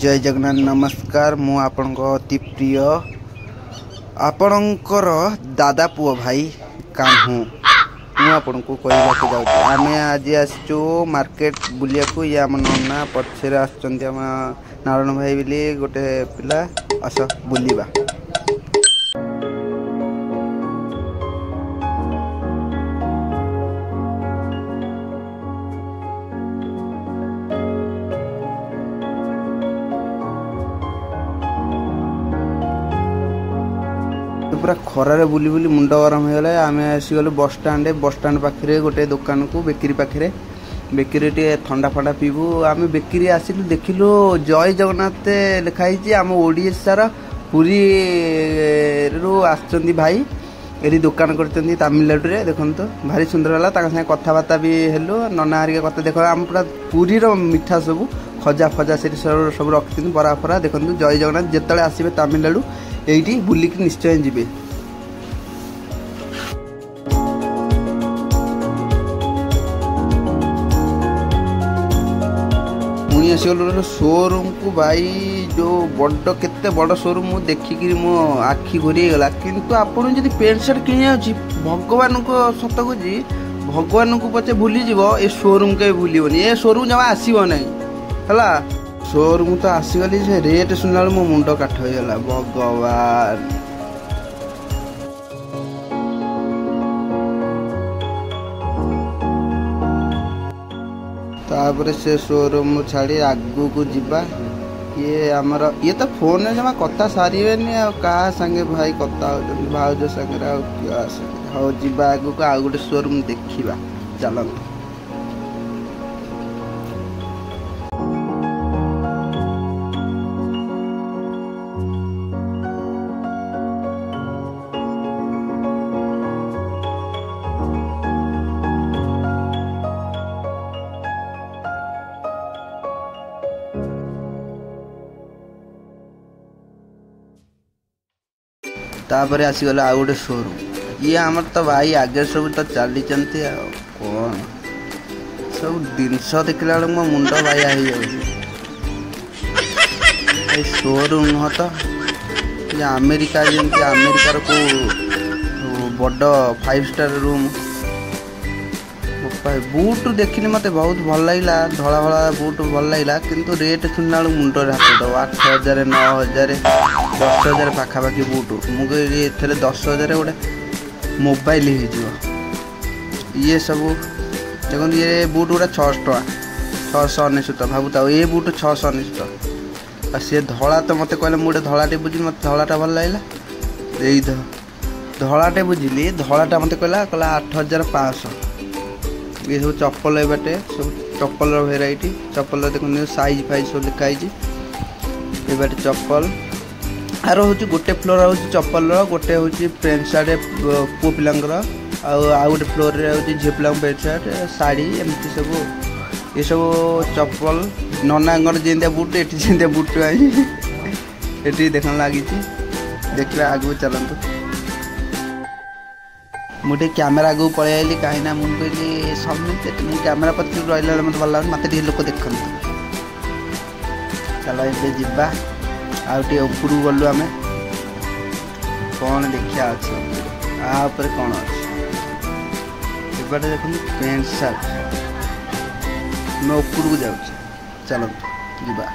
जय जगन्नाथ नमस्कार। मु आपणक अति प्रिय आपणकर दादा पुओ भाई कान्हू मु आपन को कहवाक जाऊँ आम आज आसचु मार्केट बुलिया को ये आम नना पछे आम नारायण भाई बोली गोटे पिला आस बुलवा पूरा खरार बुली बुली मुंड गरम हो गला। आम आसीगलु बस स्टाण्ड पाखे गोटे दुकान को बेकरी पाखे बेकरी टे ठंडा फंडा पीबू आम बेकरी आसिलु देखिलु जय जगन्नाथ लिखाई आम ओडिशार पुरी रु आसचंदी भाई ये दुकान कर तमिलनाडु रे देखो तो भारी सुंदर है सागे कथबार्ता भी हेलु नना हरिका कत देख आम पूरा पुरी मीठा सब खजा फजा से सब रखी बरा फरा देखो जय जगन्नाथ जिते आसबे तमिलनाडु ये बुलिक निश्चय जी मुई आसगल शोरूम को भाई जो बड़ केते बड़ शोरूम देखिकी मो आखि घोरी गला किंतु आपन जदि पेंट शर्ट किनी भगवान को सत को जी भगवान को पचे भूली जीव ए शोरूम के भूलिबनी ए शोरूम जमा आसीबो नहीं हला शोरूम तो आसीगली से रेट सुनला मो मुंड काठ हो गला भगवान। तापर से शोरूम छाड़ी आगू को जीवा ये आमर ये तो फोन जमा कथा सारे क्या संगे भाई कथा हो भाज संगे हाँ जीवा आगू को आउ गोटे शोरूम देखा चलत तापर आसीगला आउ गोटे शोरूम ये आमर तो भाई आगे सब तो चली कौन सब जिनस देखला बेलू मो मुंड बाया हो शोरूम नुह तो अमेरिका जमी अमेरिकार को बड़ 5 स्टार रूम बूट देखिले मत बहुत भल लगा धला भला बूट भल लगा किंतु रेट सुनला मुंड हाथ दब 8,000 9,000 10,000 पाखापाखि बूट मुझे 10,000 गोटे मोबाइल ये सब देखो ये बूट गुड़ा 600 टका 699 भावुता ये बूट 699 सी धला तो मत कहले मुझे धलाटे बुझी मत धलाटा भल लगा यही धलाटे बुझिली धलाटा मत कहला 8,500 ये सब चप्पल है बाटे सब चप्पल भेराइटी चप्पल देखो साइज फाइज सब लिखाई ये बाटे चप्पल आर हूँ गोटे फ्लोर हूँ चप्पल गोटे हूँ पेंट सार्ट पु पिलांकर आउ गोटे फ्लोर हूँ झील पिला पेंट सार्ट शाढ़ी एमती सब ये सब चप्पल ननांगर जेंदिया बुट ये बुट आई ये देख लगी देखा आगू चलतु मुझे कैमेरा आगू पलि आइली कहीं मुझे कहली समित मुझे कैमेरा पत्र रहा मत भल लगे मत लोक देखते चलो ये जीवा आउटे ऊपर गलु आम कौन देखा अच्छे आपर कौन अच्छे एपटे देखो पेंट सार्ट मैं ऊपर को जाऊँ चलो जीवा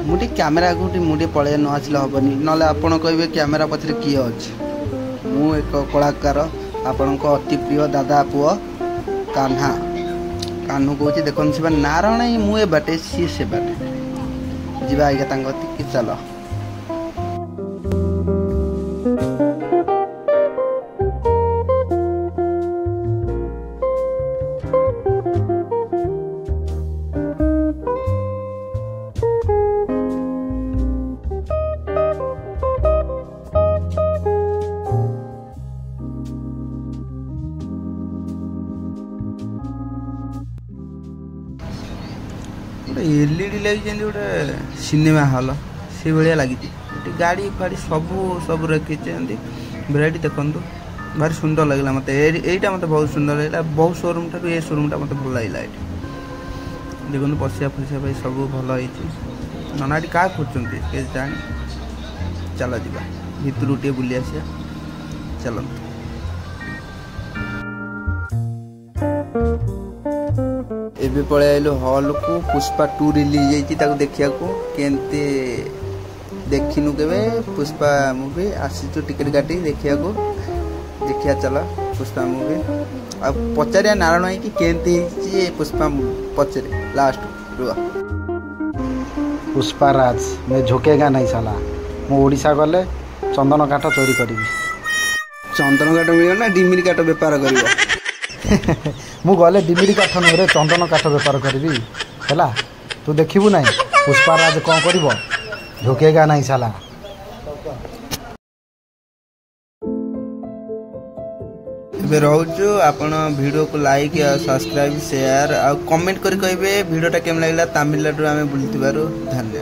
मुझे कैमेरा को मुझे पलि न आसले हेनी ना आपड़ कहे कैमेरा पछरे किए अच्छे मु एक कलाकार आपण अति प्रिय दादा पुओ कान्हा कान्हू कौच देखो से नारायण मुझे बाटे सी से बाटे जीवा आगे कि चल लगी गोटे सिनेमा हॉल से भाया लगी गाड़ी फाड़ी सब रखी भेराइटी देखु भारी सुंदर लगला मत यहीटा मत बहुत सुंदर लगला बहुत शोरूम ठार ये शोरूम टा मत भल लगला ये देखो पशिया फसिया सब भल नना ये क्या कर जानी चल जा भितर टे बुली आसिया चलते एबे पळे आइलो हॉल को पुष्पा 2 रिलीज देखिया को केनते देखिनु केबे पुष्पा मूवी आसी टिकट काटी देखिया को देखिया चला पुष्पा मूवी अब पचारिया नारायण है कि केनते पुष्पा पचरे लास्ट रुआ पुष्पा राज मैं झुकेगा नहीं साला मु ओडिशा गले चंदन काठ चोरी करी चंदन काठ मिल ना डिमिरी काठ बेपार करिवो मु गले डिमिरी काठ नुरे चंदन काठ बेपार करी है तू देखिबू नहीं पुष्पा राज कौन करिवो झुकेगा नहीं साला रोजु आपण वीडियो को लाइक या सब्सक्राइब शेयर आ कमेंट करी कहबे वीडियोटा केम लागला तमिलनाडु आमे बुलतिबारो धन्यवाद।